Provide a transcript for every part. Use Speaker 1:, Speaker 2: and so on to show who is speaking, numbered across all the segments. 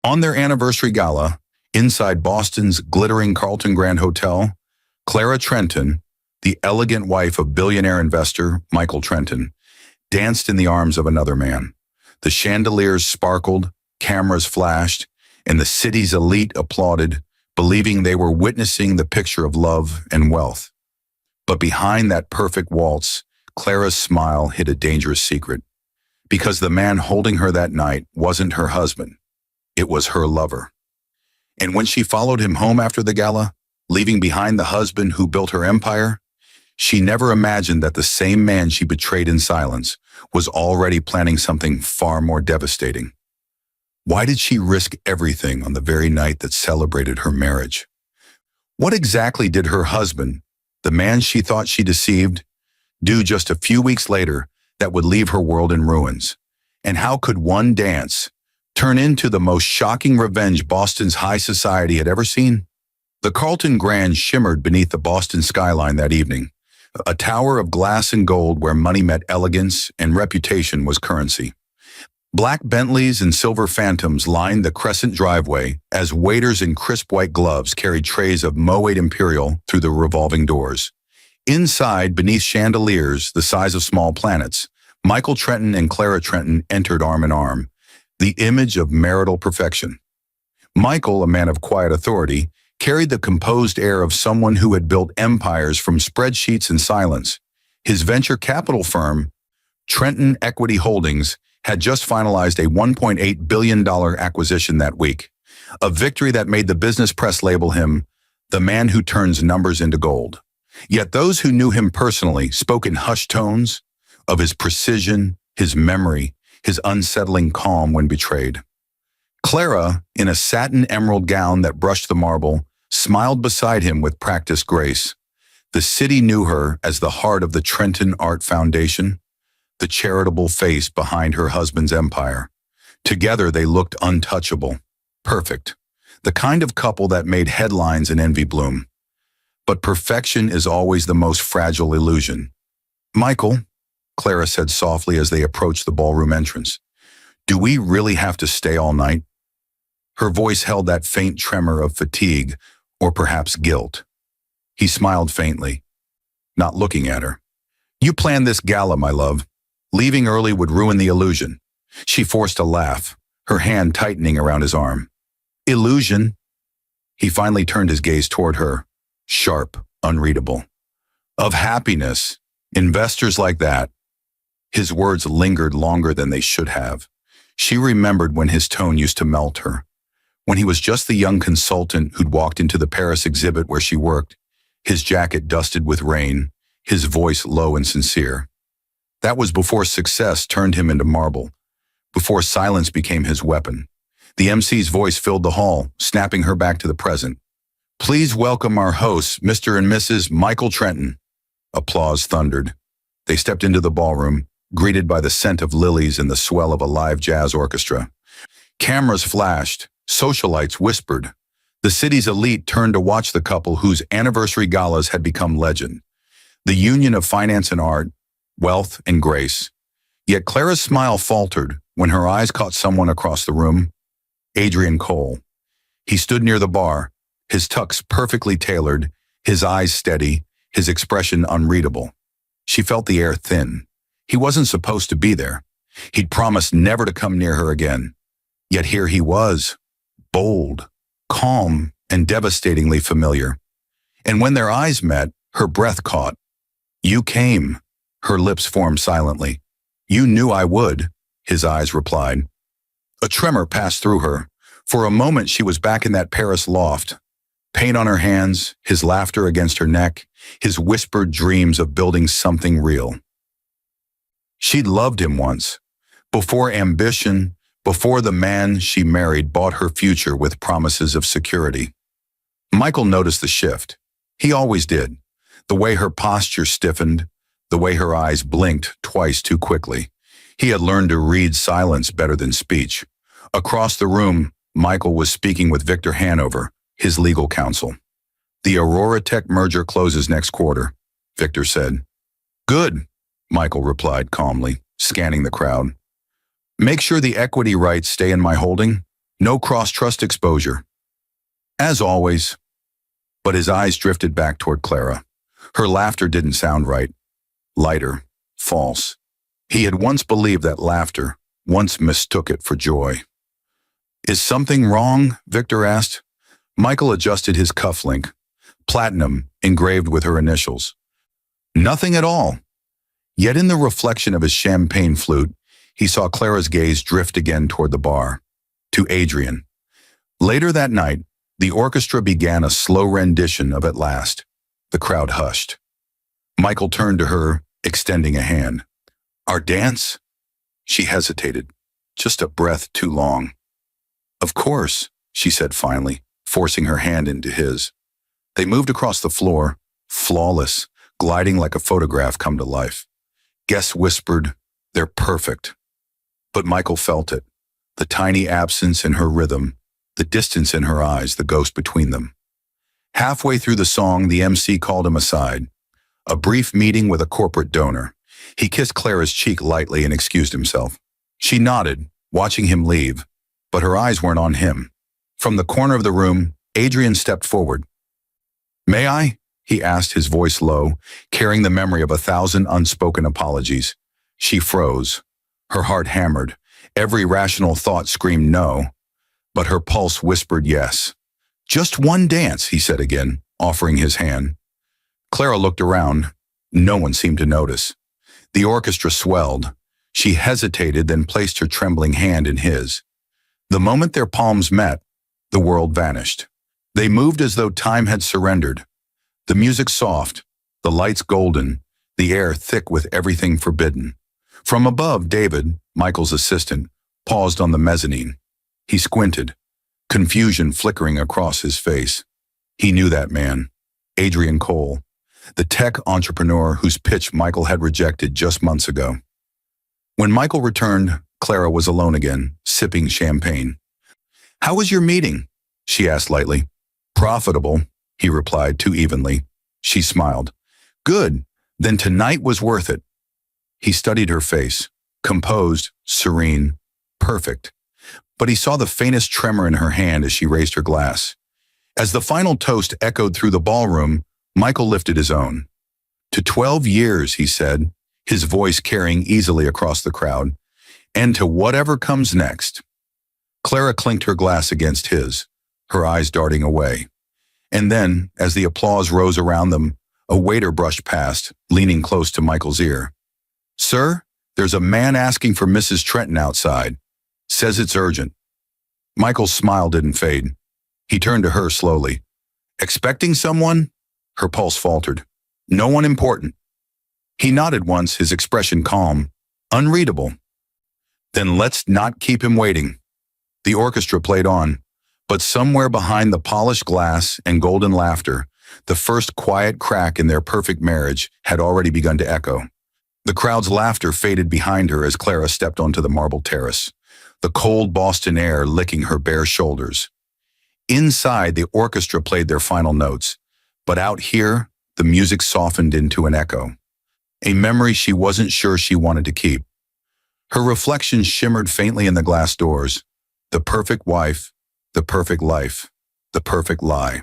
Speaker 1: On their anniversary gala, inside Boston's glittering Carlton Grand Hotel, Clara Trenton, the elegant wife of billionaire investor Michael Trenton, danced in the arms of another man. The chandeliers sparkled, cameras flashed, and the city's elite applauded, believing they were witnessing the picture of love and wealth. But behind that perfect waltz, Clara's smile hid a dangerous secret, because the man holding her that night wasn't her husband. It was her lover. And when she followed him home after the gala, leaving behind the husband who built her empire, she never imagined that the same man she betrayed in silence was already planning something far more devastating. Why did she risk everything on the very night that celebrated her marriage? What exactly did her husband, the man she thought she deceived, do just a few weeks later that would leave her world in ruins? And how could one dance turn into the most shocking revenge Boston's high society had ever seen? The Carlton Grand shimmered beneath the Boston skyline that evening, a tower of glass and gold where money met elegance and reputation was currency. Black Bentleys and silver Phantoms lined the crescent driveway as waiters in crisp white gloves carried trays of Moet Imperial through the revolving doors. Inside, beneath chandeliers the size of small planets, Michael Trenton and Clara Trenton entered arm in arm, the image of marital perfection. Michael, a man of quiet authority, carried the composed air of someone who had built empires from spreadsheets and silence. His venture capital firm, Trenton Equity Holdings, had just finalized a $1.8 billion acquisition that week, a victory that made the business press label him the man who turns numbers into gold. Yet those who knew him personally spoke in hushed tones of his precision, his memory, his unsettling calm when betrayed. Clara, in a satin emerald gown that brushed the marble, smiled beside him with practiced grace. The city knew her as the heart of the Trenton Art Foundation, the charitable face behind her husband's empire. Together they looked untouchable, perfect, the kind of couple that made headlines and envy bloom. But perfection is always the most fragile illusion. "Michael," Clara said softly as they approached the ballroom entrance, "do we really have to stay all night?" Her voice held that faint tremor of fatigue, or perhaps guilt. He smiled faintly, not looking at her. "You planned this gala, my love. Leaving early would ruin the illusion." She forced a laugh, her hand tightening around his arm. "Illusion?" He finally turned his gaze toward her, sharp, unreadable. "Of happiness. Investors like that." His words lingered longer than they should have. She remembered when his tone used to melt her, when he was just the young consultant who'd walked into the Paris exhibit where she worked, his jacket dusted with rain, his voice low and sincere. That was before success turned him into marble, before silence became his weapon. The MC's voice filled the hall, snapping her back to the present. "Please welcome our hosts, Mr. and Mrs. Michael Trenton." Applause thundered. They stepped into the ballroom, greeted by the scent of lilies and the swell of a live jazz orchestra. Cameras flashed, socialites whispered. The city's elite turned to watch the couple whose anniversary galas had become legend. The union of finance and art, wealth and grace. Yet Clara's smile faltered when her eyes caught someone across the room, Adrian Cole. He stood near the bar, his tux perfectly tailored, his eyes steady, his expression unreadable. She felt the air thin. He wasn't supposed to be there. He'd promised never to come near her again. Yet here he was, bold, calm, and devastatingly familiar. And when their eyes met, her breath caught. "You came," her lips formed silently. "You knew I would," his eyes replied. A tremor passed through her. For a moment she was back in that Paris loft. Paint on her hands, his laughter against her neck, his whispered dreams of building something real. She'd loved him once, before ambition, before the man she married bought her future with promises of security. Michael noticed the shift. He always did. The way her posture stiffened, the way her eyes blinked twice too quickly. He had learned to read silence better than speech. Across the room, Michael was speaking with Victor Hanover, his legal counsel. "The Aurora Tech merger closes next quarter," Victor said. "Good," Michael replied calmly, scanning the crowd. "Make sure the equity rights stay in my holding. No cross-trust exposure. As always. But his eyes drifted back toward Clara. Her laughter didn't sound right. Lighter. False. He had once believed that laughter, once mistook it for joy. Is something wrong? Victor asked. Michael adjusted his cufflink. Platinum, engraved with her initials. Nothing at all. Yet in the reflection of his champagne flute, he saw Clara's gaze drift again toward the bar. To Adrian. Later that night, the orchestra began a slow rendition of At Last. The crowd hushed. Michael turned to her, extending a hand. Our dance? She hesitated, just a breath too long. Of course, she said finally, forcing her hand into his. They moved across the floor, flawless, gliding like a photograph come to life. Guests whispered, they're perfect. But Michael felt it, the tiny absence in her rhythm, the distance in her eyes, the ghost between them. Halfway through the song, the MC called him aside. A brief meeting with a corporate donor. He kissed Clara's cheek lightly and excused himself. She nodded, watching him leave, but her eyes weren't on him. From the corner of the room, Adrian stepped forward. May I? He asked, his voice low, carrying the memory of 1,000 unspoken apologies. She froze. Her heart hammered. Every rational thought screamed no, but her pulse whispered yes. Just one dance, he said again, offering his hand. Clara looked around. No one seemed to notice. The orchestra swelled. She hesitated, then placed her trembling hand in his. The moment their palms met, the world vanished. They moved as though time had surrendered. The music soft, the lights golden, the air thick with everything forbidden. From above, David, Michael's assistant, paused on the mezzanine. He squinted, confusion flickering across his face. He knew that man, Adrian Cole, the tech entrepreneur whose pitch Michael had rejected just months ago. When Michael returned, Clara was alone again, sipping champagne. How was your meeting? She asked lightly. Profitable, he replied too evenly. She smiled. Good, then tonight was worth it. He studied her face, composed, serene, perfect. But he saw the faintest tremor in her hand as she raised her glass. As the final toast echoed through the ballroom, Michael lifted his own. To 12 years, he said, his voice carrying easily across the crowd, and to whatever comes next. Clara clinked her glass against his, her eyes darting away. And then, as the applause rose around them, a waiter brushed past, leaning close to Michael's ear. Sir, there's a man asking for Mrs. Trenton outside. Says it's urgent. Michael's smile didn't fade. He turned to her slowly. Expecting someone? Her pulse faltered. No one important. He nodded once, his expression calm, unreadable. Then let's not keep him waiting. The orchestra played on, but somewhere behind the polished glass and golden laughter, the first quiet crack in their perfect marriage had already begun to echo. The crowd's laughter faded behind her as Clara stepped onto the marble terrace, the cold Boston air licking her bare shoulders. Inside, the orchestra played their final notes, but out here, the music softened into an echo, a memory she wasn't sure she wanted to keep. Her reflection shimmered faintly in the glass doors, the perfect wife, the perfect life, the perfect lie.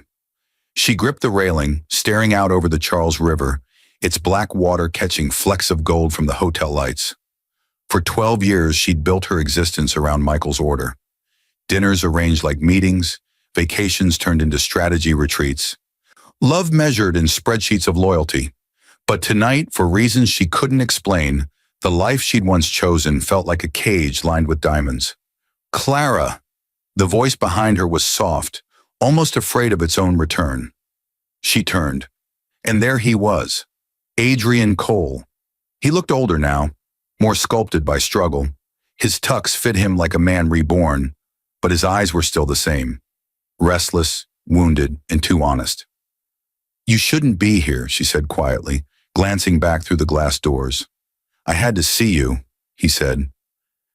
Speaker 1: She gripped the railing, staring out over the Charles River, its black water catching flecks of gold from the hotel lights. For 12 years, she'd built her existence around Michael's order. Dinners arranged like meetings, vacations turned into strategy retreats. Love measured in spreadsheets of loyalty. But tonight, for reasons she couldn't explain, the life she'd once chosen felt like a cage lined with diamonds. Clara! The voice behind her was soft, almost afraid of its own return. She turned, and there he was, Adrian Cole. He looked older now, more sculpted by struggle. His tux fit him like a man reborn, but his eyes were still the same, restless, wounded, and too honest. You shouldn't be here, she said quietly, glancing back through the glass doors. I had to see you, he said.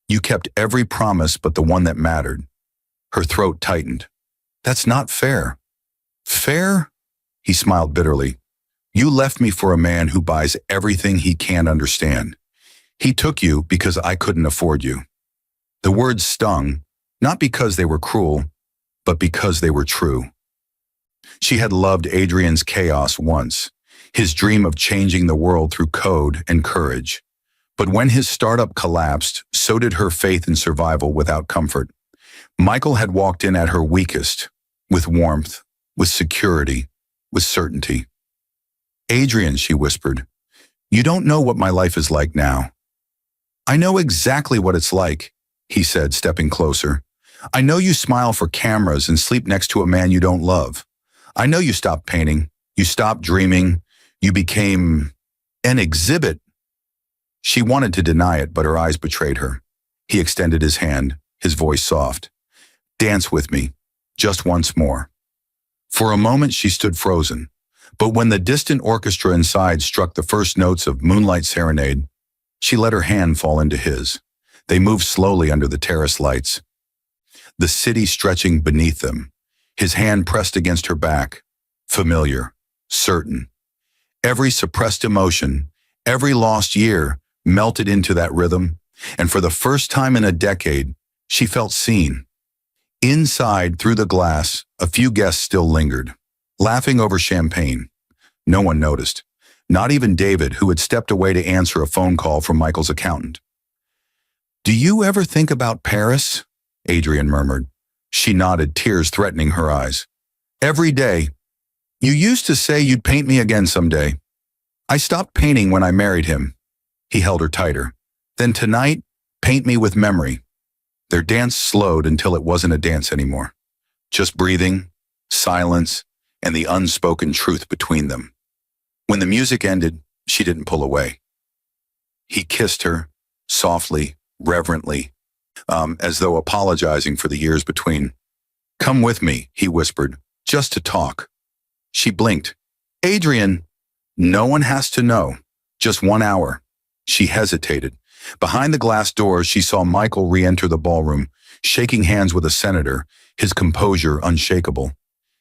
Speaker 1: You kept every promise but the one that mattered. Her throat tightened. That's not fair. Fair? He smiled bitterly. You left me for a man who buys everything he can't understand. He took you because I couldn't afford you. The words stung, not because they were cruel, but because they were true. She had loved Adrian's chaos once, his dream of changing the world through code and courage. But when his startup collapsed, so did her faith in survival without comfort. Michael had walked in at her weakest, with warmth, with security, with certainty. "Adrian," she whispered, "you don't know what my life is like now." "I know exactly what it's like," he said, stepping closer. "I know you smile for cameras and sleep next to a man you don't love. I know you stopped painting, you stopped dreaming, you became an exhibit." She wanted to deny it, but her eyes betrayed her. He extended his hand, his voice soft. "Dance with me, just once more." For a moment she stood frozen, but when the distant orchestra inside struck the first notes of Moonlight Serenade, she let her hand fall into his. They moved slowly under the terrace lights, the city stretching beneath them, his hand pressed against her back, familiar, certain. Every suppressed emotion, every lost year melted into that rhythm, and for the first time in a decade, she felt seen. Inside, through the glass, a few guests still lingered, laughing over champagne. No one noticed, not even David, who had stepped away to answer a phone call from Michael's accountant. "Do you ever think about Paris?" Adrian murmured. She nodded, tears threatening her eyes. "Every day. You used to say you'd paint me again someday. I stopped painting when I married him." He held her tighter. "Then tonight, paint me with memory." Their dance slowed until it wasn't a dance anymore. Just breathing, silence, and the unspoken truth between them. When the music ended, she didn't pull away. He kissed her, softly, reverently, as though apologizing for the years between. "Come with me," he whispered, "just to talk." She blinked. "Adrian." "No one has to know. Just 1 hour." She hesitated. Behind the glass doors, she saw Michael re-enter the ballroom, shaking hands with a senator, his composure unshakable.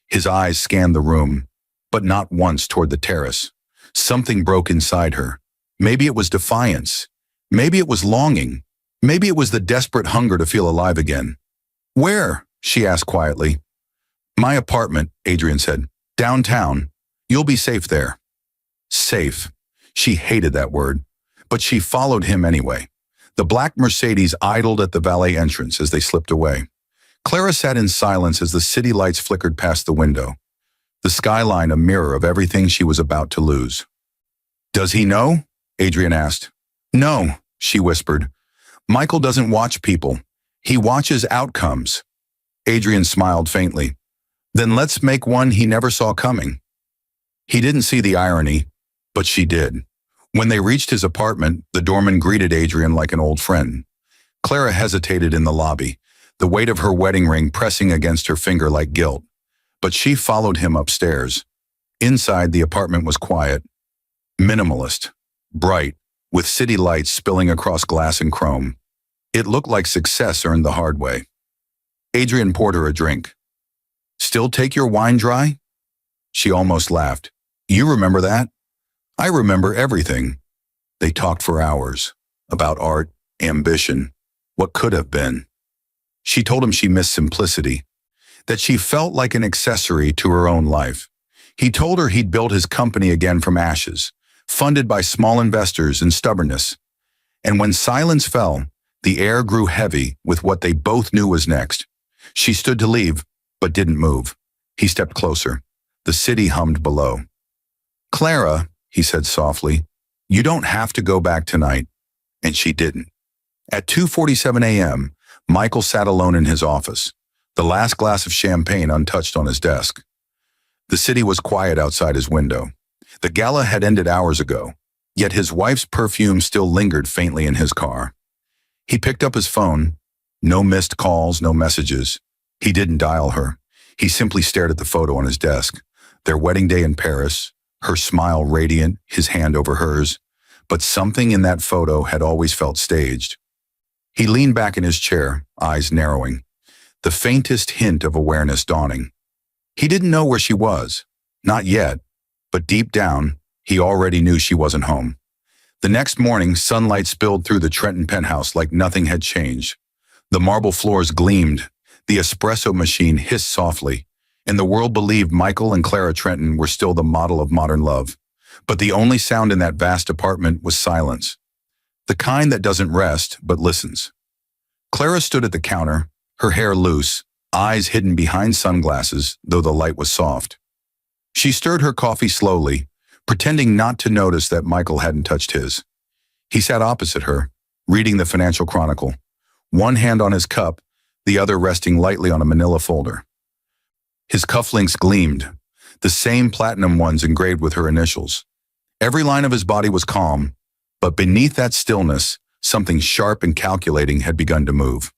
Speaker 1: His eyes scanned the room, but not once toward the terrace. Something broke inside her. Maybe it was defiance. Maybe it was longing. Maybe it was the desperate hunger to feel alive again. "Where?" she asked quietly. "My apartment," Adrian said. "Downtown. You'll be safe there." Safe. She hated that word. But she followed him anyway. The black Mercedes idled at the valet entrance as they slipped away. Clara sat in silence as the city lights flickered past the window, the skyline a mirror of everything she was about to lose. "Does he know?" Adrian asked. "No," she whispered. "Michael doesn't watch people. He watches outcomes." Adrian smiled faintly. "Then let's make one he never saw coming." He didn't see the irony, but she did. When they reached his apartment, the doorman greeted Adrian like an old friend. Clara hesitated in the lobby, the weight of her wedding ring pressing against her finger like guilt. But she followed him upstairs. Inside, the apartment was quiet, minimalist, bright, with city lights spilling across glass and chrome. It looked like success earned the hard way. Adrian poured her a drink. "Still take your wine dry?" She almost laughed. "You remember that?" "I remember everything." They talked for hours, about art, ambition, what could have been. She told him she missed simplicity, that she felt like an accessory to her own life. He told her he'd built his company again from ashes, funded by small investors and stubbornness. And when silence fell, the air grew heavy with what they both knew was next. She stood to leave, but didn't move. He stepped closer. The city hummed below. "Clara," he said softly, "you don't have to go back tonight." And she didn't. At 2:47 a.m., Michael sat alone in his office, the last glass of champagne untouched on his desk. The city was quiet outside his window. The gala had ended hours ago, yet his wife's perfume still lingered faintly in his car. He picked up his phone. No missed calls, no messages. He didn't dial her. He simply stared at the photo on his desk. Their wedding day in Paris, her smile radiant, his hand over hers. But something in that photo had always felt staged. He leaned back in his chair, eyes narrowing, the faintest hint of awareness dawning. He didn't know where she was, not yet, but deep down, he already knew she wasn't home. The next morning, sunlight spilled through the Trenton penthouse like nothing had changed. The marble floors gleamed, the espresso machine hissed softly, and the world believed Michael and Clara Trenton were still the model of modern love. But the only sound in that vast apartment was silence, the kind that doesn't rest but listens. Clara stood at the counter, her hair loose, eyes hidden behind sunglasses, though the light was soft. She stirred her coffee slowly, pretending not to notice that Michael hadn't touched his. He sat opposite her, reading the Financial Chronicle, one hand on his cup, the other resting lightly on a manila folder. His cufflinks gleamed, the same platinum ones engraved with her initials. Every line of his body was calm, but beneath that stillness, something sharp and calculating had begun to move.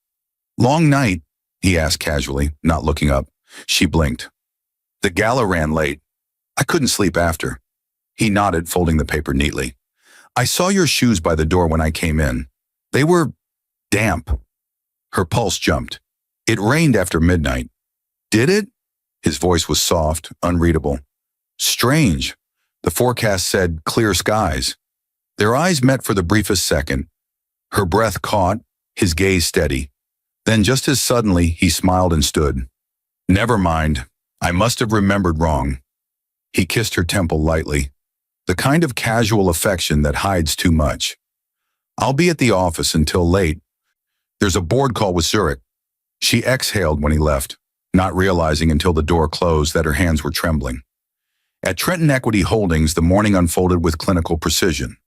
Speaker 1: "Long night?" he asked casually, not looking up. She blinked. "The gala ran late. I couldn't sleep after." He nodded, folding the paper neatly. "I saw your shoes by the door when I came in. They were damp." Her pulse jumped. "It rained after midnight." "Did it?" His voice was soft, unreadable. "Strange. The forecast said clear skies." Their eyes met for the briefest second. Her breath caught, his gaze steady. Then just as suddenly, he smiled and stood. "Never mind. I must have remembered wrong." He kissed her temple lightly, the kind of casual affection that hides too much. "I'll be at the office until late. There's a board call with Zurich." She exhaled when he left, not realizing until the door closed that her hands were trembling. At Trenton Equity Holdings, the morning unfolded with clinical precision.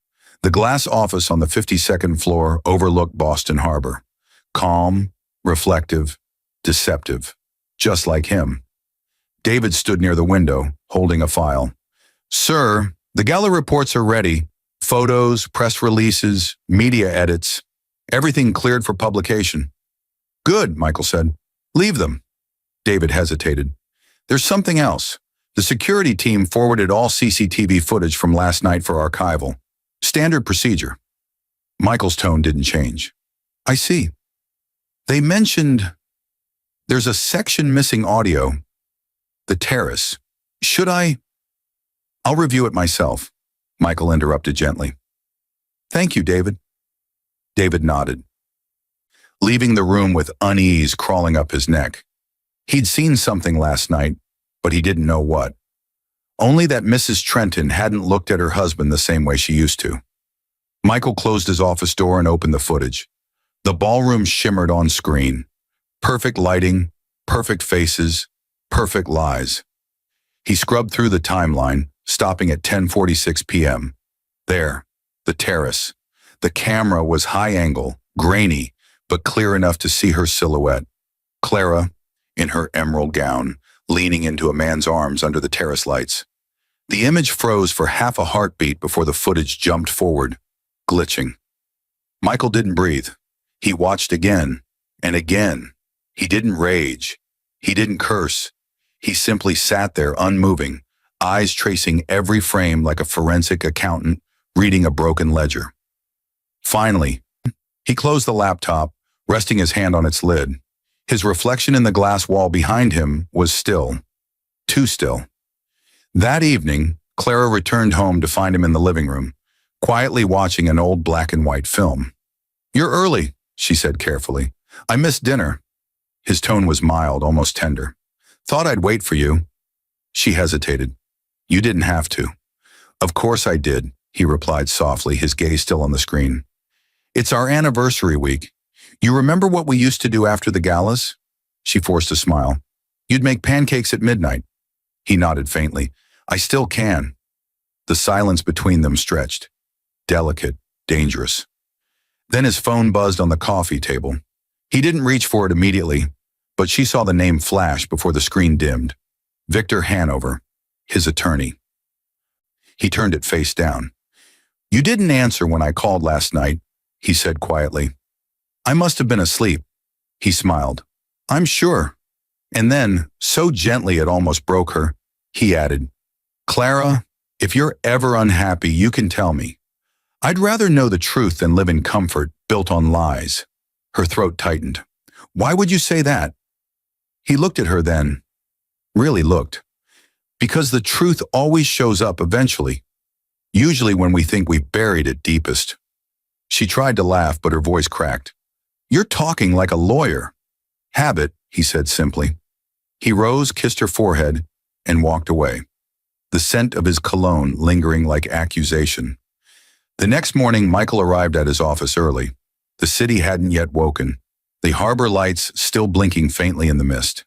Speaker 1: The glass office on the 52nd floor overlooked Boston Harbor. Calm, reflective, deceptive, just like him. David stood near the window, holding a file. "Sir, the gala reports are ready. Photos, press releases, media edits. Everything cleared for publication." "Good," Michael said. "Leave them." David hesitated. "There's something else. The security team forwarded all CCTV footage from last night for archival. Standard procedure." Michael's tone didn't change. "I see. They mentioned there's a section missing audio. The terrace. Should I?" "I'll review it myself," Michael interrupted gently. "Thank you, David." David nodded, leaving the room with unease crawling up his neck. He'd seen something last night, but he didn't know what. Only that Mrs. Trenton hadn't looked at her husband the same way she used to. Michael closed his office door and opened the footage. The ballroom shimmered on screen. Perfect lighting, perfect faces, perfect lies. He scrubbed through the timeline, stopping at 10:46 p.m. There, the terrace. The camera was high angle, grainy, but clear enough to see her silhouette. Clara, in her emerald gown, leaning into a man's arms under the terrace lights. The image froze for half a heartbeat before the footage jumped forward, glitching. Michael didn't breathe. He watched again and again. He didn't rage. He didn't curse. He simply sat there unmoving, eyes tracing every frame like a forensic accountant reading a broken ledger. Finally, he closed the laptop, resting his hand on its lid. His reflection in the glass wall behind him was still, too still. That evening, Clara returned home to find him in the living room, quietly watching an old black and white film. "You're early," she said carefully. "I missed dinner." His tone was mild, almost tender. "Thought I'd wait for you." She hesitated. "You didn't have to." "Of course I did," he replied softly, his gaze still on the screen. "It's our anniversary week. You remember what we used to do after the galas?" She forced a smile. "You'd make pancakes at midnight." He nodded faintly. "I still can." The silence between them stretched. Delicate, dangerous. Then his phone buzzed on the coffee table. He didn't reach for it immediately, but she saw the name flash before the screen dimmed. Victor Hanover, his attorney. He turned it face down. "You didn't answer when I called last night," he said quietly. "I must have been asleep." He smiled. "I'm sure." And then, so gently it almost broke her, he added, "Clara, if you're ever unhappy, you can tell me. I'd rather know the truth than live in comfort built on lies." Her throat tightened. "Why would you say that?" He looked at her then. Really looked. "Because the truth always shows up eventually. Usually when we think we've buried it deepest." She tried to laugh, but her voice cracked. You're talking like a lawyer. Habit, he said simply. He rose, kissed her forehead, and walked away, the scent of his cologne lingering like accusation. The next morning, Michael arrived at his office early. The city hadn't yet woken, the harbor lights still blinking faintly in the mist.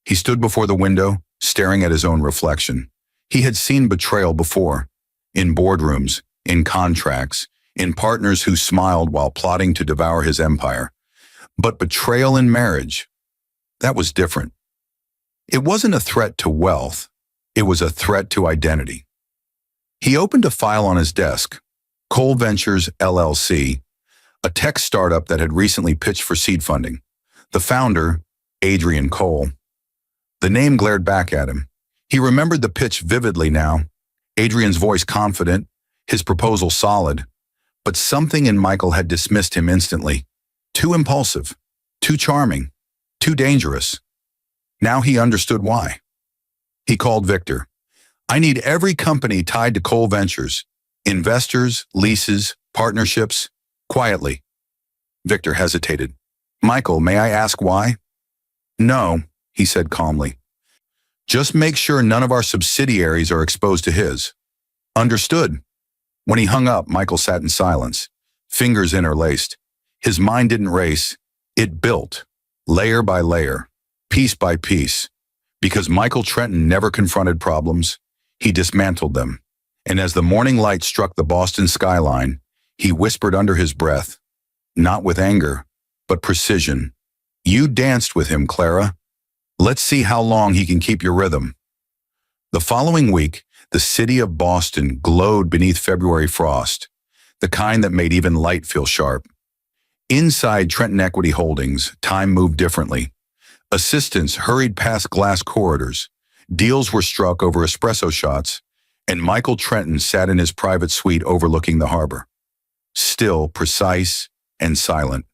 Speaker 1: He stood before the window, staring at his own reflection. He had seen betrayal before, in boardrooms, in contracts, in partners who smiled while plotting to devour his empire. But betrayal in marriage, that was different. It wasn't a threat to wealth, it was a threat to identity. He opened a file on his desk, Cole Ventures, LLC, a tech startup that had recently pitched for seed funding. The founder, Adrian Cole. The name glared back at him. He remembered the pitch vividly now, Adrian's voice confident, his proposal solid. But something in Michael had dismissed him instantly. Too impulsive, too charming, too dangerous. Now he understood why. He called Victor. I need every company tied to Cole Ventures. Investors, leases, partnerships. Quietly. Victor hesitated. Michael, may I ask why? No, he said calmly. Just make sure none of our subsidiaries are exposed to his. Understood. When he hung up, Michael sat in silence, fingers interlaced. His mind didn't race, it built, layer by layer, piece by piece. Because Michael Trenton never confronted problems, he dismantled them. And as the morning light struck the Boston skyline, he whispered under his breath, not with anger, but precision. You danced with him, Clara. Let's see how long he can keep your rhythm. The following week, the city of Boston glowed beneath February frost, the kind that made even light feel sharp. Inside Trenton Equity Holdings, time moved differently. Assistants hurried past glass corridors, deals were struck over espresso shots, and Michael Trenton sat in his private suite overlooking the harbor. Still, precise, and silent.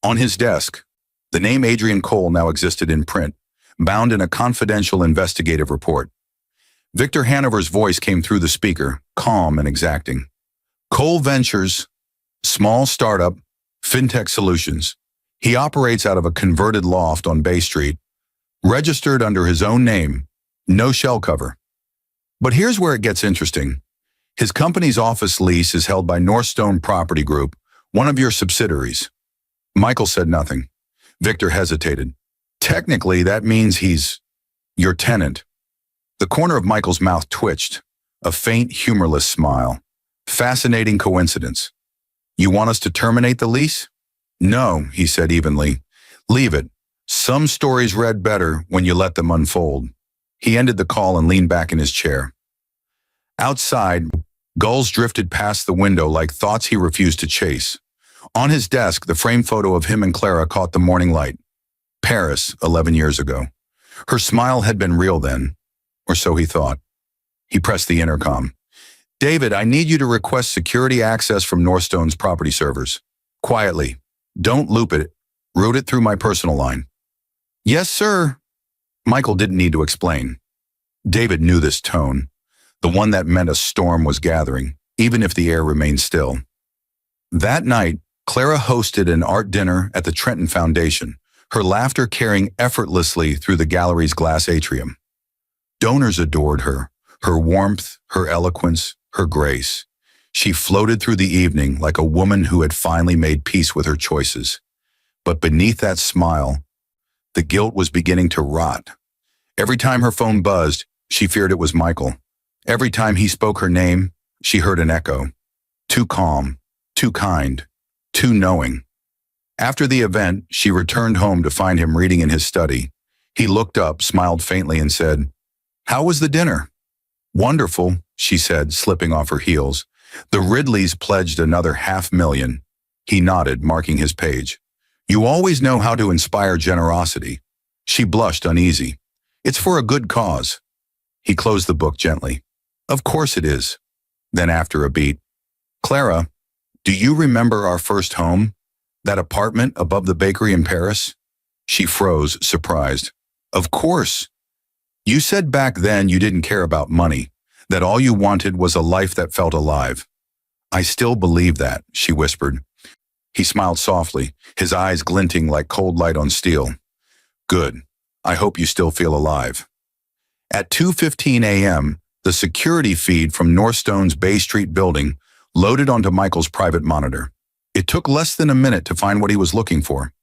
Speaker 1: On his desk, the name Adrian Cole now existed in print, bound in a confidential investigative report. Victor Hanover's voice came through the speaker, calm and exacting. Cole Ventures, small startup, fintech solutions. He operates out of a converted loft on Bay Street, registered under his own name, no shell cover. But here's where it gets interesting. His company's office lease is held by Northstone Property Group, one of your subsidiaries. Michael said nothing. Victor hesitated. Technically, that means he's your tenant. The corner of Michael's mouth twitched, a faint, humorless smile. Fascinating coincidence. You want us to terminate the lease? No, he said evenly. Leave it. Some stories read better when you let them unfold. He ended the call and leaned back in his chair. Outside, gulls drifted past the window like thoughts he refused to chase. On his desk, the framed photo of him and Clara caught the morning light. Paris, 11 years ago. Her smile had been real then, or so he thought. He pressed the intercom. David, I need you to request security access from Northstone's property servers. Quietly. Don't loop it. Route it through my personal line. Yes, sir. Michael didn't need to explain. David knew this tone, the one that meant a storm was gathering, even if the air remained still. That night, Clara hosted an art dinner at the Trenton Foundation, her laughter carrying effortlessly through the gallery's glass atrium. Donors adored her warmth, her eloquence, her grace. She floated through the evening like a woman who had finally made peace with her choices. But beneath that smile, the guilt was beginning to rot. Every time her phone buzzed, she feared it was Michael. Every time he spoke her name, she heard an echo. Too calm, too kind, too knowing. After the event, she returned home to find him reading in his study. He looked up, smiled faintly, and said, "How was the dinner?" "Wonderful," she said, slipping off her heels. "The Ridleys pledged another $500,000. He nodded, marking his page. "You always know how to inspire generosity." She blushed uneasy. "It's for a good cause." He closed the book gently. "Of course it is." Then after a beat, "Clara, do you remember our first home? That apartment above the bakery in Paris?" She froze, surprised. "Of course. You said back then you didn't care about money, that all you wanted was a life that felt alive." "I still believe that," she whispered. He smiled softly, his eyes glinting like cold light on steel. Good. I hope you still feel alive. At 2:15 a.m., the security feed from Northstone's Bay Street building loaded onto Michael's private monitor. It took less than a minute to find what he was looking for.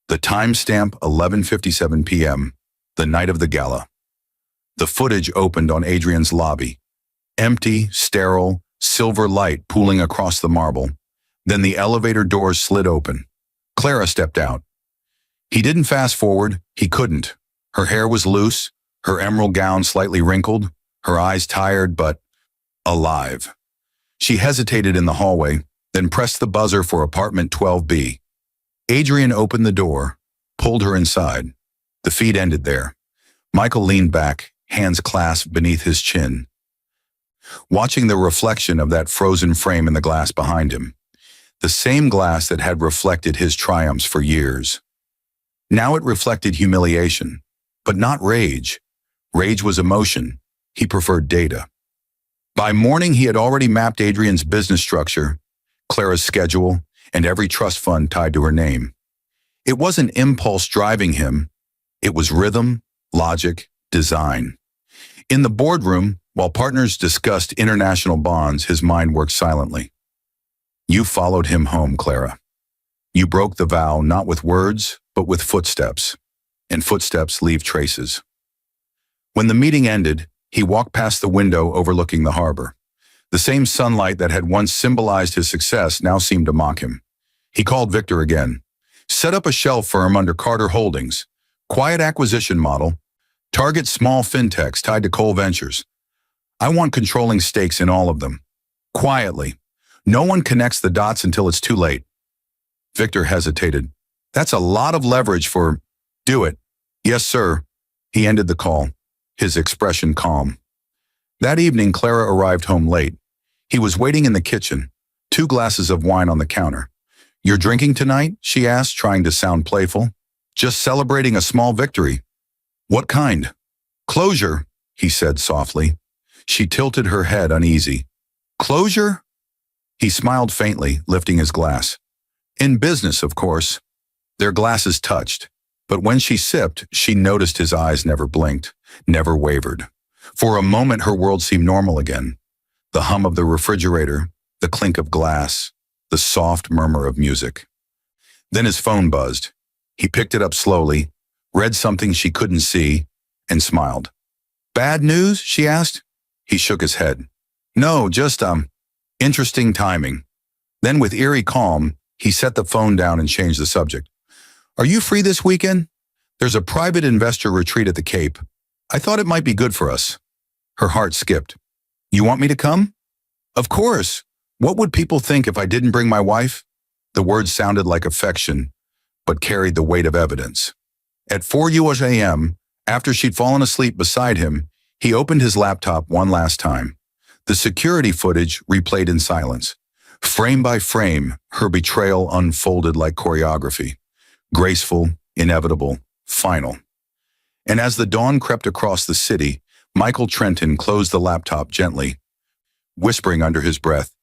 Speaker 1: The timestamp 11:57 p.m., the night of the gala. The footage opened on Adrian's lobby. Empty, sterile, silver light pooling across the marble. Then the elevator doors slid open. Clara stepped out. He didn't fast forward, he couldn't. Her hair was loose, her emerald gown slightly wrinkled, her eyes tired but alive. She hesitated in the hallway, then pressed the buzzer for apartment 12B. Adrian opened the door, pulled her inside. The feed ended there. Michael leaned back, hands clasped beneath his chin, watching the reflection of that frozen frame in the glass behind him. The same glass that had reflected his triumphs for years. Now it reflected humiliation, but not rage. Rage was emotion. He preferred data. By morning, he had already mapped Adrian's business structure, Clara's schedule, and every trust fund tied to her name. It wasn't impulse driving him. It was rhythm, logic, design. In the boardroom, while partners discussed international bonds, his mind worked silently. You followed him home, Clara. You broke the vow not with words, but with footsteps. And footsteps leave traces. When the meeting ended, he walked past the window overlooking the harbor. The same sunlight that had once symbolized his success now seemed to mock him. He called Victor again. Set up a shell firm under Carter Holdings. Quiet acquisition model. Target small fintechs tied to Cole Ventures. I want controlling stakes in all of them. Quietly. No one connects the dots until it's too late. Victor hesitated. That's a lot of leverage for... Do it. Yes, sir. He ended the call, his expression calm. That evening, Clara arrived home late. He was waiting in the kitchen, 2 glasses of wine on the counter. You're drinking tonight? She asked, trying to sound playful. Just celebrating a small victory. What kind? Closure, he said softly. She tilted her head uneasy. Closure? He smiled faintly, lifting his glass. In business, of course. Their glasses touched, but when she sipped, she noticed his eyes never blinked, never wavered. For a moment, her world seemed normal again. The hum of the refrigerator, the clink of glass, the soft murmur of music. Then his phone buzzed. He picked it up slowly, read something she couldn't see, and smiled. Bad news? She asked. He shook his head. No, just, interesting timing. Then with eerie calm, he set the phone down and changed the subject. Are you free this weekend? There's a private investor retreat at the Cape. I thought it might be good for us. Her heart skipped. You want me to come? Of course. What would people think if I didn't bring my wife? The words sounded like affection, but carried the weight of evidence. At 4 US a.m., after she'd fallen asleep beside him, he opened his laptop one last time. The security footage replayed in silence. Frame by frame, her betrayal unfolded like choreography. Graceful, inevitable, final. And as the dawn crept across the city, Michael Trenton closed the laptop gently, whispering under his breath,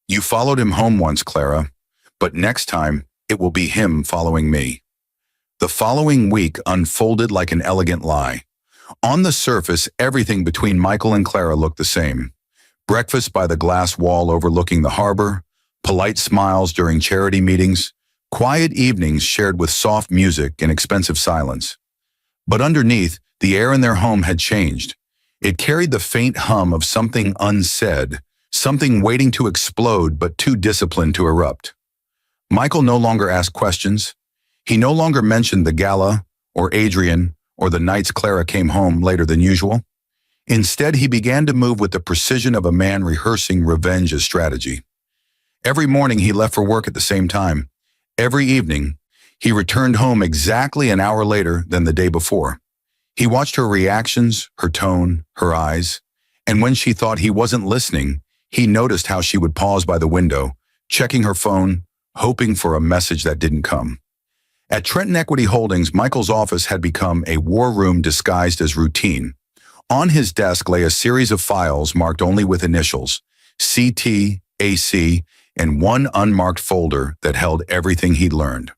Speaker 1: You followed him home once, Clara, but next time it will be him following me. The following week unfolded like an elegant lie. On the surface, everything between Michael and Clara looked the same. Breakfast by the glass wall overlooking the harbor, polite smiles during charity meetings, quiet evenings shared with soft music and expensive silence. But underneath, the air in their home had changed. It carried the faint hum of something unsaid, something waiting to explode but too disciplined to erupt. Michael no longer asked questions. He no longer mentioned the gala, or Adrian, or the nights Clara came home later than usual. Instead, he began to move with the precision of a man rehearsing revenge as strategy. Every morning he left for work at the same time. Every evening, he returned home exactly an hour later than the day before. He watched her reactions, her tone, her eyes, and when she thought he wasn't listening, he noticed how she would pause by the window, checking her phone, hoping for a message that didn't come. At Trenton Equity Holdings, Michael's office had become a war room disguised as routine. On his desk lay a series of files marked only with initials, CT, AC, and one unmarked folder that held everything he'd learned.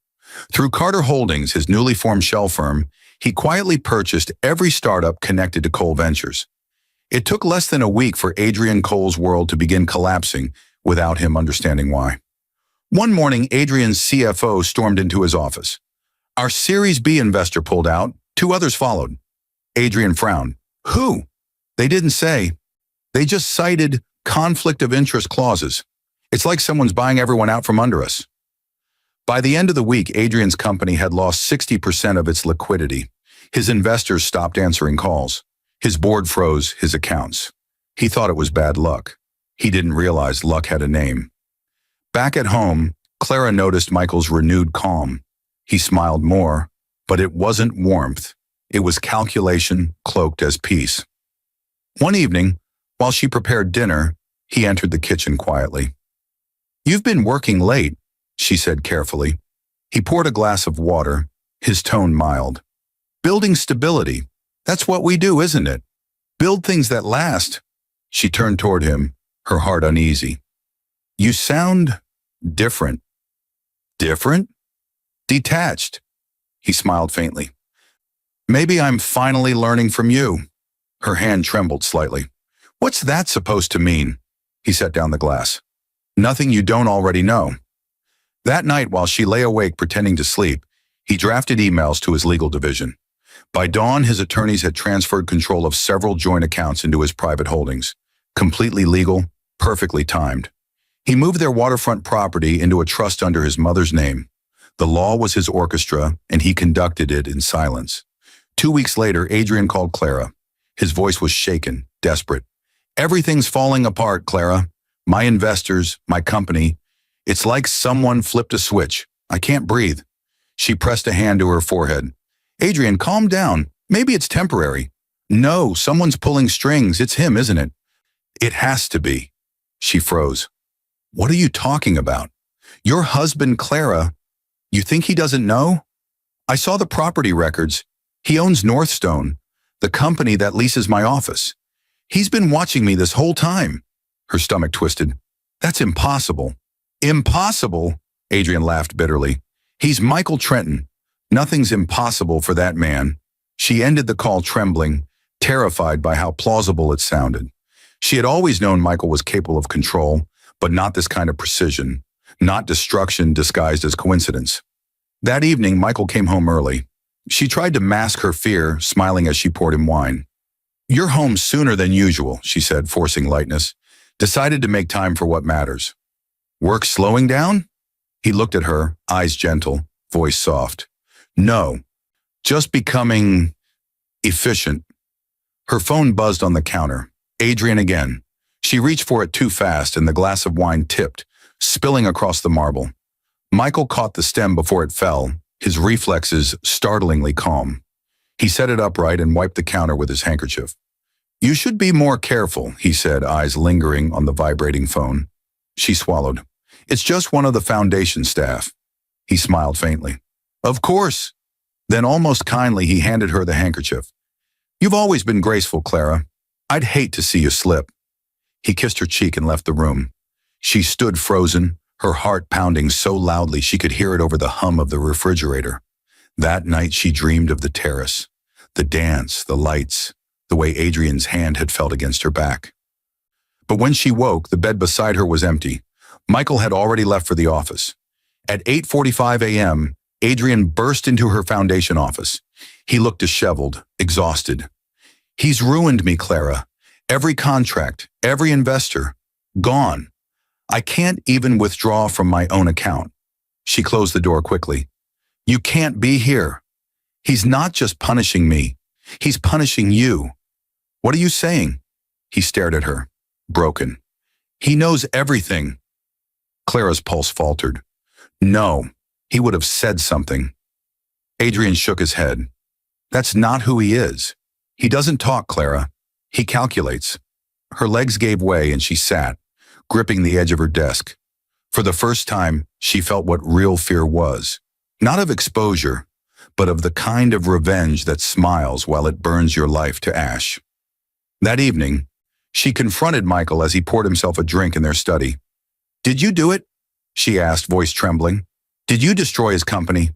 Speaker 1: Through Carter Holdings, his newly formed shell firm, he quietly purchased every startup connected to Cole Ventures. It took less than a week for Adrian Cole's world to begin collapsing without him understanding why. One morning, Adrian's CFO stormed into his office. Our Series B investor pulled out. 2 others followed. Adrian frowned. Who? They didn't say. They just cited conflict of interest clauses. It's like someone's buying everyone out from under us. By the end of the week, Adrian's company had lost 60% of its liquidity. His investors stopped answering calls. His board froze his accounts. He thought it was bad luck. He didn't realize luck had a name. Back at home, Clara noticed Michael's renewed calm. He smiled more, but it wasn't warmth. It was calculation cloaked as peace. One evening, while she prepared dinner, he entered the kitchen quietly. You've been working late, she said carefully. He poured a glass of water, his tone mild. Building stability. That's what we do, isn't it? Build things that last. She turned toward him, her heart uneasy. You sound different. Different? Detached. He smiled faintly. Maybe I'm finally learning from you. Her hand trembled slightly. What's that supposed to mean? He set down the glass. Nothing you don't already know. That night, while she lay awake pretending to sleep, he drafted emails to his legal division. By dawn, his attorneys had transferred control of several joint accounts into his private holdings. Completely legal, perfectly timed. He moved their waterfront property into a trust under his mother's name. The law was his orchestra, and he conducted it in silence. 2 weeks later, Adrian called Clara. His voice was shaken, desperate. Everything's falling apart, Clara. My investors, my company. It's like someone flipped a switch. I can't breathe. She pressed a hand to her forehead. Adrian, calm down. Maybe it's temporary. No, someone's pulling strings. It's him, isn't it? It has to be. She froze. What are you talking about? Your husband, Clara. You think he doesn't know? I saw the property records. He owns Northstone, the company that leases my office. He's been watching me this whole time. Her stomach twisted. That's impossible. Impossible? Adrian laughed bitterly. He's Michael Trenton. Nothing's impossible for that man. She ended the call trembling, terrified by how plausible it sounded. She had always known Michael was capable of control, but not this kind of precision, not destruction disguised as coincidence. That evening, Michael came home early. She tried to mask her fear, smiling as she poured him wine. You're home sooner than usual, she said, forcing lightness. Decided to make time for what matters. Work slowing down? He looked at her, eyes gentle, voice soft. No, just becoming efficient. Her phone buzzed on the counter. Adrian again. She reached for it too fast and the glass of wine tipped, spilling across the marble. Michael caught the stem before it fell, his reflexes startlingly calm. He set it upright and wiped the counter with his handkerchief. You should be more careful, he said, eyes lingering on the vibrating phone. She swallowed. It's just one of the foundation staff. He smiled faintly. Of course. Then almost kindly he handed her the handkerchief. You've always been graceful, Clara. I'd hate to see you slip. He kissed her cheek and left the room. She stood frozen, her heart pounding so loudly she could hear it over the hum of the refrigerator. That night she dreamed of the terrace, the dance, the lights, the way Adrian's hand had felt against her back. But when she woke, the bed beside her was empty. Michael had already left for the office. At 8:45 a.m., Adrian burst into her foundation office. He looked disheveled, exhausted. He's ruined me, Clara. Every contract, every investor, gone. I can't even withdraw from my own account. She closed the door quickly. You can't be here. He's not just punishing me. He's punishing you. What are you saying? He stared at her, broken. He knows everything. Clara's pulse faltered. No, he would have said something. Adrian shook his head. That's not who he is. He doesn't talk, Clara. He calculates. Her legs gave way and she sat, gripping the edge of her desk. For the first time, she felt what real fear was. Not of exposure, but of the kind of revenge that smiles while it burns your life to ash. That evening, she confronted Michael as he poured himself a drink in their study. Did you do it? she asked, voice trembling. Did you destroy his company?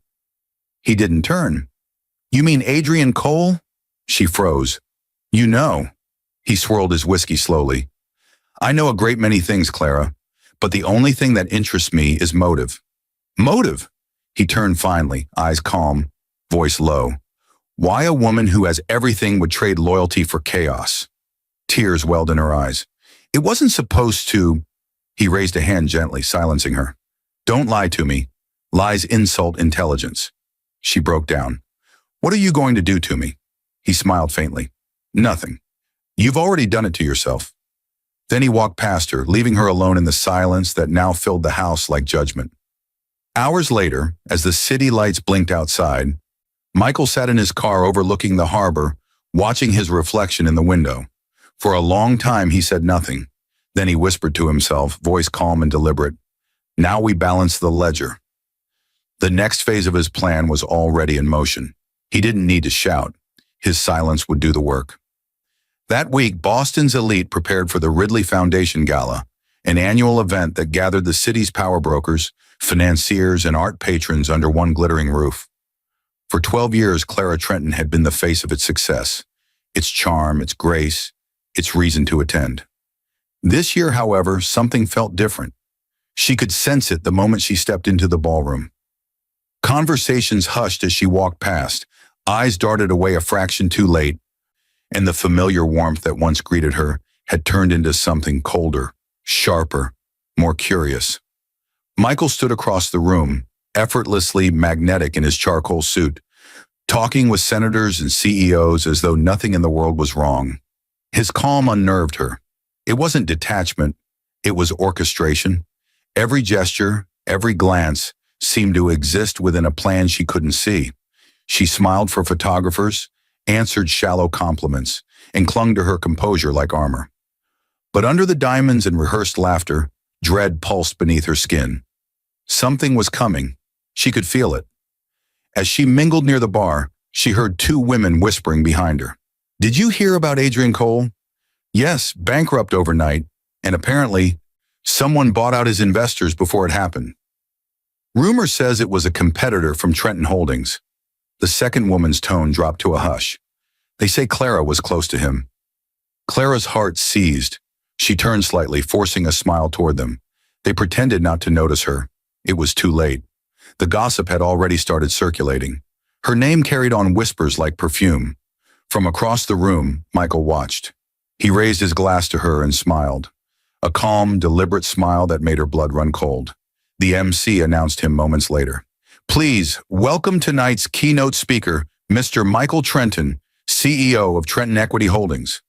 Speaker 1: He didn't turn. You mean Adrian Cole? She froze. You know. He swirled his whiskey slowly. I know a great many things, Clara, but the only thing that interests me is motive. Motive? He turned finally, eyes calm, voice low. Why a woman who has everything would trade loyalty for chaos? Tears welled in her eyes. It wasn't supposed to. He raised a hand gently, silencing her. Don't lie to me. Lies insult intelligence. She broke down. What are you going to do to me? He smiled faintly. Nothing. You've already done it to yourself. Then he walked past her, leaving her alone in the silence that now filled the house like judgment. Hours later, as the city lights blinked outside, Michael sat in his car overlooking the harbor, watching his reflection in the window. For a long time he said nothing. Then he whispered to himself, voice calm and deliberate, now we balance the ledger. The next phase of his plan was already in motion. He didn't need to shout. His silence would do the work. That week, Boston's elite prepared for the Ridley Foundation Gala, an annual event that gathered the city's power brokers, financiers, and art patrons under one glittering roof. For 12 years, Clara Trenton had been the face of its success, its charm, its grace, its reason to attend. This year, however, something felt different. She could sense it the moment she stepped into the ballroom. Conversations hushed as she walked past, eyes darted away a fraction too late, and the familiar warmth that once greeted her had turned into something colder, sharper, more curious. Michael stood across the room, effortlessly magnetic in his charcoal suit, talking with senators and CEOs as though nothing in the world was wrong. His calm unnerved her. It wasn't detachment, it was orchestration. Every gesture, every glance seemed to exist within a plan she couldn't see. She smiled for photographers, answered shallow compliments, and clung to her composure like armor. But under the diamonds and rehearsed laughter, dread pulsed beneath her skin. Something was coming. She could feel it. As she mingled near the bar, she heard two women whispering behind her. Did you hear about Adrian Cole? Yes, bankrupt overnight, and apparently, someone bought out his investors before it happened. Rumor says it was a competitor from Trenton Holdings. The second woman's tone dropped to a hush. They say Clara was close to him. Clara's heart seized. She turned slightly, forcing a smile toward them. They pretended not to notice her. It was too late. The gossip had already started circulating. Her name carried on whispers like perfume. From across the room, Michael watched. He raised his glass to her and smiled. A calm, deliberate smile that made her blood run cold. The MC announced him moments later. Please, welcome tonight's keynote speaker, Mr. Michael Trenton, CEO of Trenton Equity Holdings.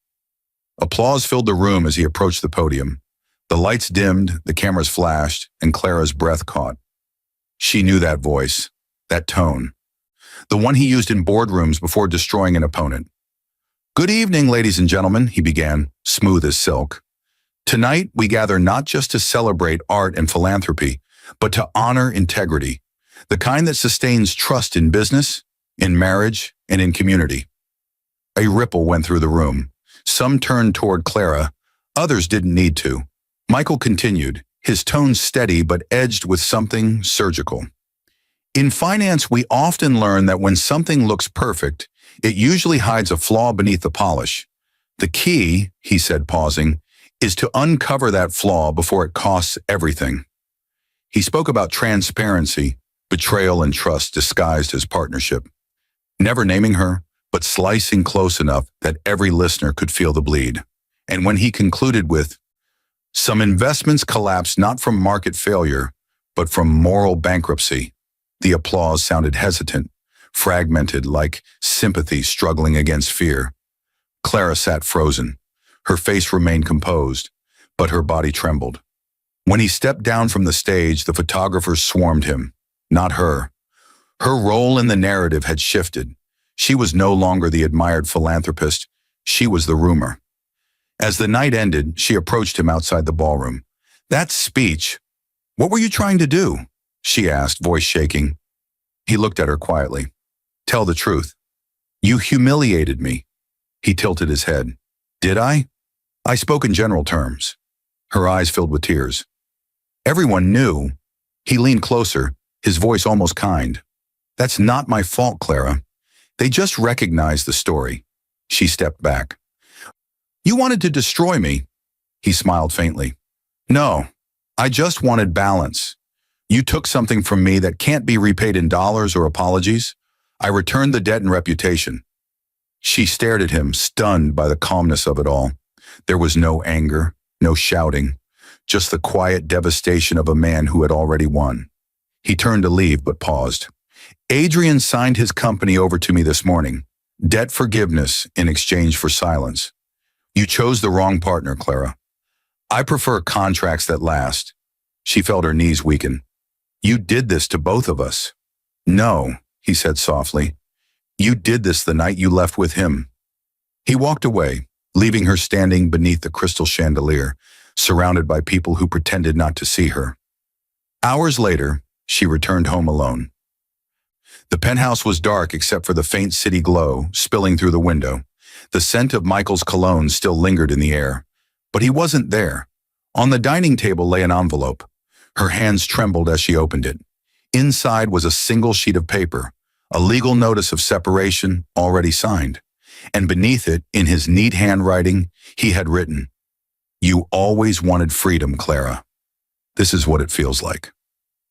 Speaker 1: Applause filled the room as he approached the podium. The lights dimmed, the cameras flashed, and Clara's breath caught. She knew that voice, that tone. The one he used in boardrooms before destroying an opponent. Good evening, ladies and gentlemen, he began, smooth as silk. Tonight, we gather not just to celebrate art and philanthropy, but to honor integrity, the kind that sustains trust in business, in marriage, and in community. A ripple went through the room. Some turned toward Clara, others didn't need to. Michael continued, his tone steady but edged with something surgical. In finance, we often learn that when something looks perfect, it usually hides a flaw beneath the polish. The key, he said, pausing, is to uncover that flaw before it costs everything. He spoke about transparency, betrayal, and trust disguised as partnership. Never naming her, but slicing close enough that every listener could feel the bleed. And when he concluded with, some investments collapse not from market failure, but from moral bankruptcy, the applause sounded hesitant, fragmented like sympathy struggling against fear. Clara sat frozen. Her face remained composed, but her body trembled. When he stepped down from the stage, the photographers swarmed him, not her. Her role in the narrative had shifted. She was no longer the admired philanthropist. She was the rumor. As the night ended, she approached him outside the ballroom. That speech, what were you trying to do? She asked, voice shaking. He looked at her quietly. Tell the truth. You humiliated me. He tilted his head. Did I? I spoke in general terms. Her eyes filled with tears. Everyone knew, He leaned closer, his voice almost kind. That's not my fault, Clara. They just recognized the story. She stepped back. You wanted to destroy me. He smiled faintly. No, I just wanted balance. You took something from me that can't be repaid in dollars or apologies. I returned the debt and reputation. She stared at him, stunned by the calmness of it all. There was no anger, no shouting, just the quiet devastation of a man who had already won. He turned to leave, but paused. Adrian signed his company over to me this morning. Debt forgiveness in exchange for silence. You chose the wrong partner, Clara. I prefer contracts that last. She felt her knees weaken. You did this to both of us. No, he said softly. You did this the night you left with him. He walked away, leaving her standing beneath the crystal chandelier, surrounded by people who pretended not to see her. Hours later, she returned home alone. The penthouse was dark except for the faint city glow spilling through the window. The scent of Michael's cologne still lingered in the air, but he wasn't there. On the dining table lay an envelope. Her hands trembled as she opened it. Inside was a single sheet of paper, a legal notice of separation already signed. And beneath it, in his neat handwriting, he had written, You always wanted freedom, Clara. This is what it feels like.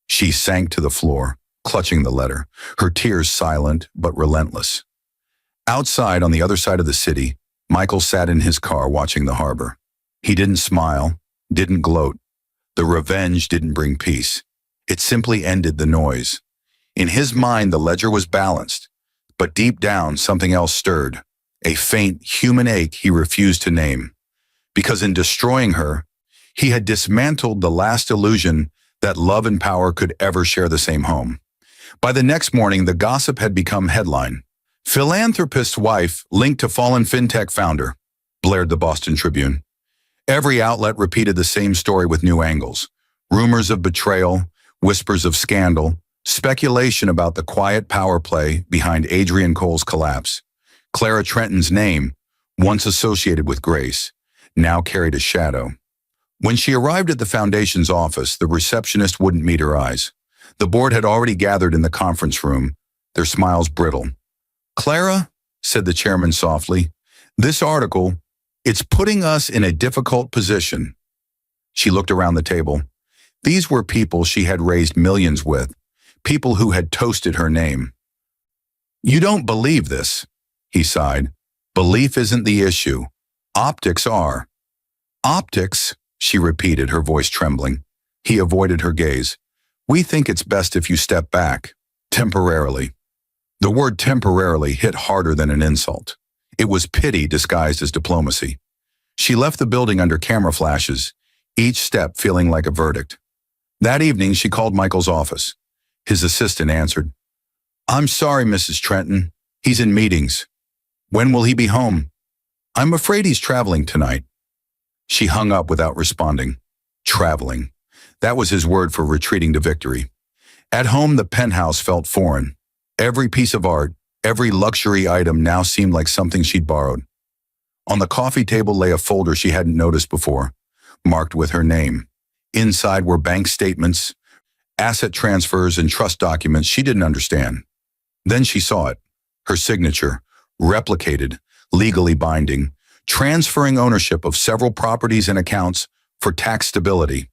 Speaker 1: She sank to the floor, clutching the letter, her tears silent but relentless. Outside, on the other side of the city, Michael sat in his car watching the harbor. He didn't smile, didn't gloat. The revenge didn't bring peace. It simply ended the noise. In his mind, the ledger was balanced, but deep down, something else stirred, a faint human ache he refused to name. Because in destroying her, he had dismantled the last illusion that love and power could ever share the same home. By the next morning, the gossip had become headline. Philanthropist's wife linked to fallen fintech founder, blared the Boston Tribune. Every outlet repeated the same story with new angles. Rumors of betrayal, whispers of scandal, speculation about the quiet power play behind Adrian Cole's collapse. Clara Trenton's name, once associated with grace, now carried a shadow. When she arrived at the foundation's office, the receptionist wouldn't meet her eyes. The board had already gathered in the conference room, their smiles brittle. Clara, said the chairman softly, this article, it's putting us in a difficult position. She looked around the table. These were people she had raised millions with, people who had toasted her name. You don't believe this, he sighed. Belief isn't the issue. Optics are. Optics, she repeated, her voice trembling. He avoided her gaze. We think it's best if you step back, temporarily. The word temporarily hit harder than an insult. It was pity disguised as diplomacy. She left the building under camera flashes, each step feeling like a verdict. That evening, she called Michael's office. His assistant answered. I'm sorry, Mrs. Trenton. He's in meetings. When will he be home? I'm afraid he's traveling tonight. She hung up without responding. Traveling. That was his word for retreating to victory. At home, the penthouse felt foreign. Every piece of art, every luxury item now seemed like something she'd borrowed. On the coffee table lay a folder she hadn't noticed before, marked with her name. Inside were bank statements, asset transfers, and trust documents she didn't understand. Then she saw it, her signature, replicated, legally binding, transferring ownership of several properties and accounts for tax stability.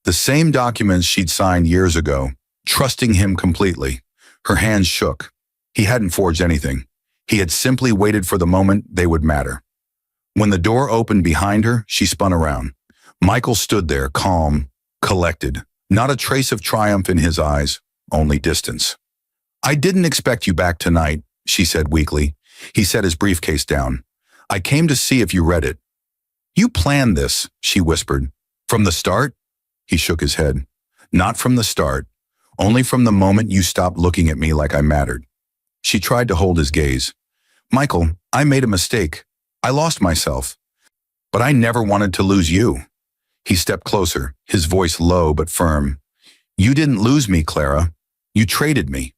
Speaker 1: The same documents she'd signed years ago, trusting him completely. Her hands shook. He hadn't forged anything. He had simply waited for the moment they would matter. When the door opened behind her, she spun around. Michael stood there, calm, collected, not a trace of triumph in his eyes, only distance. I didn't expect you back tonight, she said weakly. He set his briefcase down. I came to see if you read it. You planned this, she whispered. From the start? He shook his head. Not from the start. Only from the moment you stopped looking at me like I mattered. She tried to hold his gaze. Michael, I made a mistake. I lost myself. But I never wanted to lose you. He stepped closer, his voice low but firm. You didn't lose me, Clara. You traded me.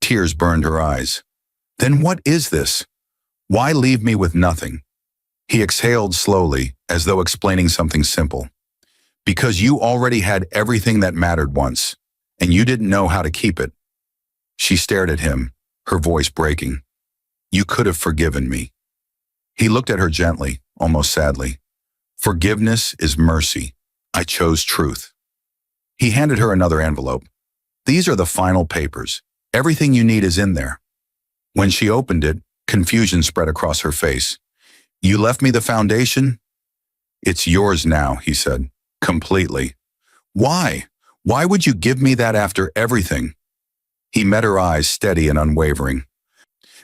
Speaker 1: Tears burned her eyes. Then what is this? Why leave me with nothing? He exhaled slowly, as though explaining something simple. Because you already had everything that mattered once. and you didn't know how to keep it." She stared at him, her voice breaking. "You could have forgiven me." He looked at her gently, almost sadly. "Forgiveness is mercy. I chose truth." He handed her another envelope. "These are the final papers. Everything you need is in there." When she opened it, confusion spread across her face. "You left me the foundation?" "It's yours now," he said, "completely." "Why? Why would you give me that after everything?" He met her eyes, steady and unwavering.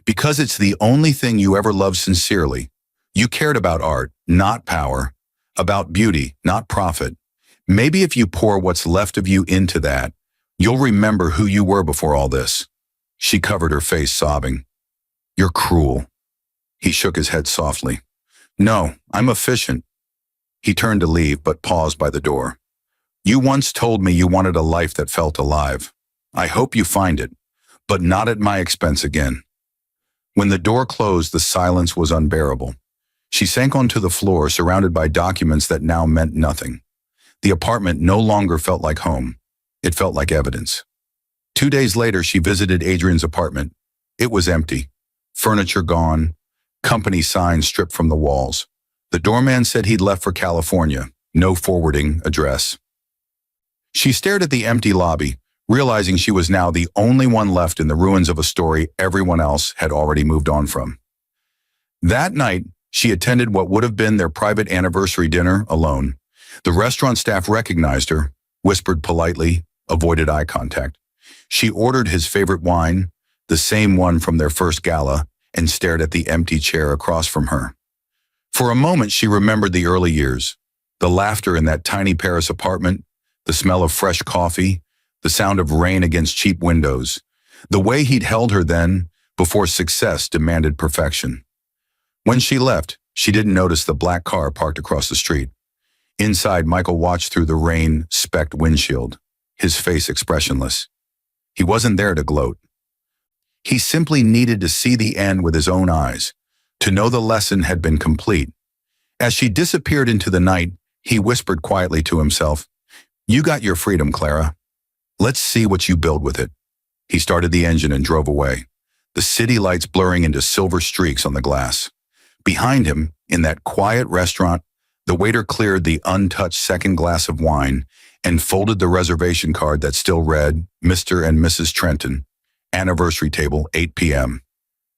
Speaker 1: "Because it's the only thing you ever loved sincerely. You cared about art, not power, about beauty, not profit. Maybe if you pour what's left of you into that, you'll remember who you were before all this." She covered her face, sobbing. "You're cruel." He shook his head softly. "No, I'm efficient." He turned to leave, but paused by the door. "You once told me you wanted a life that felt alive. I hope you find it, but not at my expense again." When the door closed, the silence was unbearable. She sank onto the floor, surrounded by documents that now meant nothing. The apartment no longer felt like home. It felt like evidence. 2 days later, she visited Adrian's apartment. It was empty. Furniture gone. Company signs stripped from the walls. The doorman said he'd left for California. No forwarding address. She stared at the empty lobby, realizing she was now the only one left in the ruins of a story everyone else had already moved on from. That night, she attended what would have been their private anniversary dinner alone. The restaurant staff recognized her, whispered politely, avoided eye contact. She ordered his favorite wine, the same one from their first gala, and stared at the empty chair across from her. For a moment, she remembered the early years, the laughter in that tiny Paris apartment, the smell of fresh coffee, the sound of rain against cheap windows, the way he'd held her then, before success demanded perfection. When she left, she didn't notice the black car parked across the street. Inside, Michael watched through the rain-specked windshield, his face expressionless. He wasn't there to gloat. He simply needed to see the end with his own eyes, to know the lesson had been complete. As she disappeared into the night, he whispered quietly to himself, "You got your freedom, Clara. Let's see what you build with it." He started the engine and drove away, the city lights blurring into silver streaks on the glass. Behind him, in that quiet restaurant, the waiter cleared the untouched second glass of wine and folded the reservation card that still read, "Mr. and Mrs. Trenton, anniversary table, 8 p.m.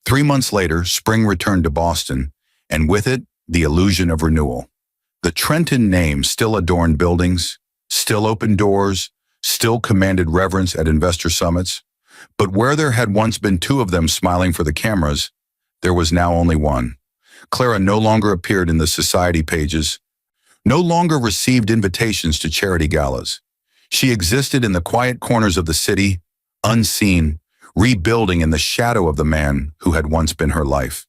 Speaker 1: 3 months later, spring returned to Boston, and with it, the illusion of renewal. The Trenton name still adorned buildings, still opened doors, still commanded reverence at investor summits. But where there had once been 2 of them smiling for the cameras, there was now only one. Clara no longer appeared in the society pages, no longer received invitations to charity galas. She existed in the quiet corners of the city, unseen, rebuilding in the shadow of the man who had once been her life.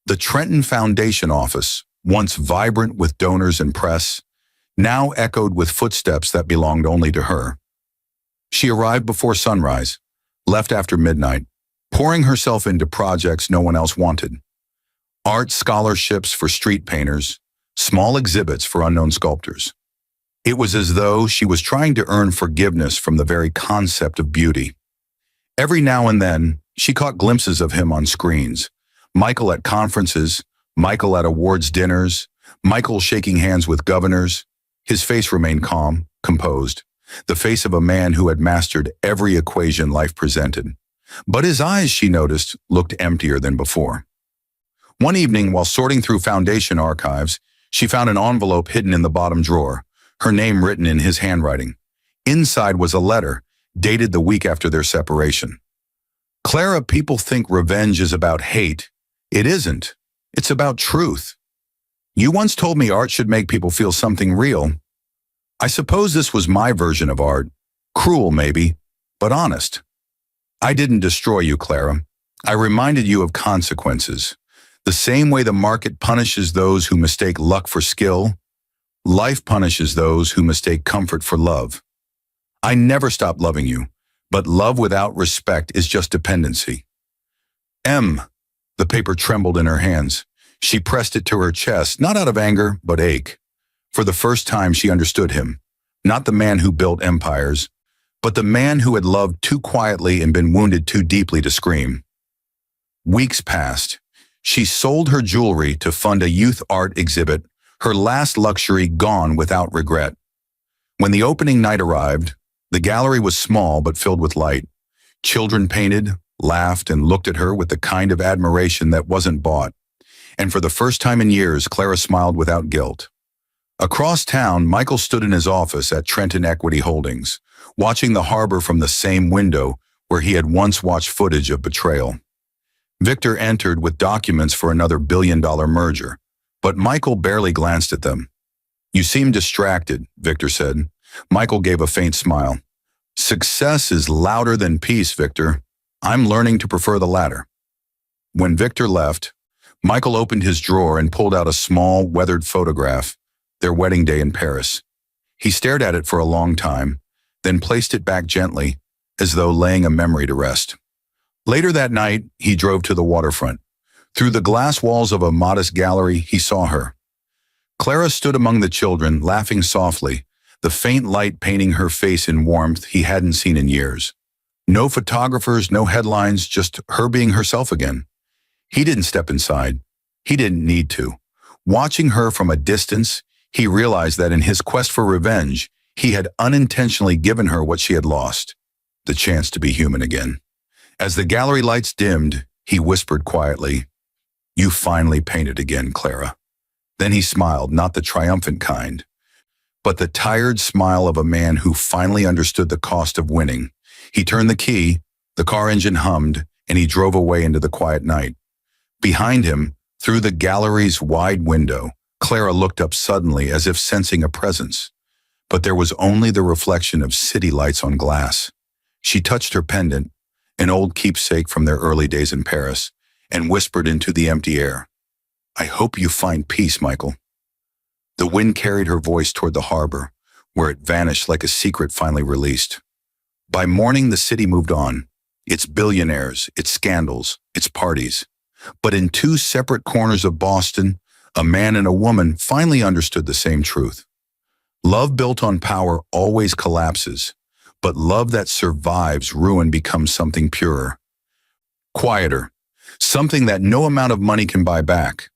Speaker 1: The Trenton Foundation office, once vibrant with donors and press, now echoed with footsteps that belonged only to her. She arrived before sunrise, left after midnight, pouring herself into projects no one else wanted. Art scholarships for street painters, small exhibits for unknown sculptors. It was as though she was trying to earn forgiveness from the very concept of beauty. Every now and then, she caught glimpses of him on screens. Michael at conferences, Michael at awards dinners, Michael shaking hands with governors. His face remained calm, composed, the face of a man who had mastered every equation life presented. But his eyes, she noticed, looked emptier than before. One evening, while sorting through foundation archives, she found an envelope hidden in the bottom drawer, her name written in his handwriting. Inside was a letter, dated the week after their separation. "Clara, people think revenge is about hate. It isn't. It's about truth. You once told me art should make people feel something real. I suppose this was my version of art. Cruel, maybe, but honest. I didn't destroy you, Clara. I reminded you of consequences. The same way the market punishes those who mistake luck for skill, life punishes those who mistake comfort for love. I never stopped loving you, but love without respect is just dependency." The paper trembled in her hands. She pressed it to her chest, not out of anger, but ache. For the first time, she understood him. Not the man who built empires, but the man who had loved too quietly and been wounded too deeply to scream. Weeks passed. She sold her jewelry to fund a youth art exhibit, her last luxury gone without regret. When the opening night arrived, the gallery was small but filled with light. Children painted, laughed, and looked at her with the kind of admiration that wasn't bought. And for the first time in years, Clara smiled without guilt. Across town, Michael stood in his office at Trenton Equity Holdings, watching the harbor from the same window where he had once watched footage of betrayal. Victor entered with documents for another billion-dollar merger, but Michael barely glanced at them. "You seem distracted," Victor said. Michael gave a faint smile. "Success is louder than peace, Victor. I'm learning to prefer the latter." When Victor left, Michael opened his drawer and pulled out a small, weathered photograph, their wedding day in Paris. He stared at it for a long time, then placed it back gently, as though laying a memory to rest. Later that night, he drove to the waterfront. Through the glass walls of a modest gallery, he saw her. Clara stood among the children, laughing softly, the faint light painting her face in warmth he hadn't seen in years. No photographers, no headlines, just her being herself again. He didn't step inside. He didn't need to. Watching her from a distance, he realized that in his quest for revenge, he had unintentionally given her what she had lost, the chance to be human again. As the gallery lights dimmed, he whispered quietly, "You finally painted again, Clara." Then he smiled, not the triumphant kind, but the tired smile of a man who finally understood the cost of winning. He turned the key, the car engine hummed, and he drove away into the quiet night. Behind him, through the gallery's wide window, Clara looked up suddenly as if sensing a presence. But there was only the reflection of city lights on glass. She touched her pendant, an old keepsake from their early days in Paris, and whispered into the empty air, "I hope you find peace, Michael." The wind carried her voice toward the harbor, where it vanished like a secret finally released. By morning, the city moved on. Its billionaires, its scandals, its parties. But in two separate corners of Boston, a man and a woman finally understood the same truth. Love built on power always collapses, but love that survives ruin becomes something purer, quieter, something that no amount of money can buy back.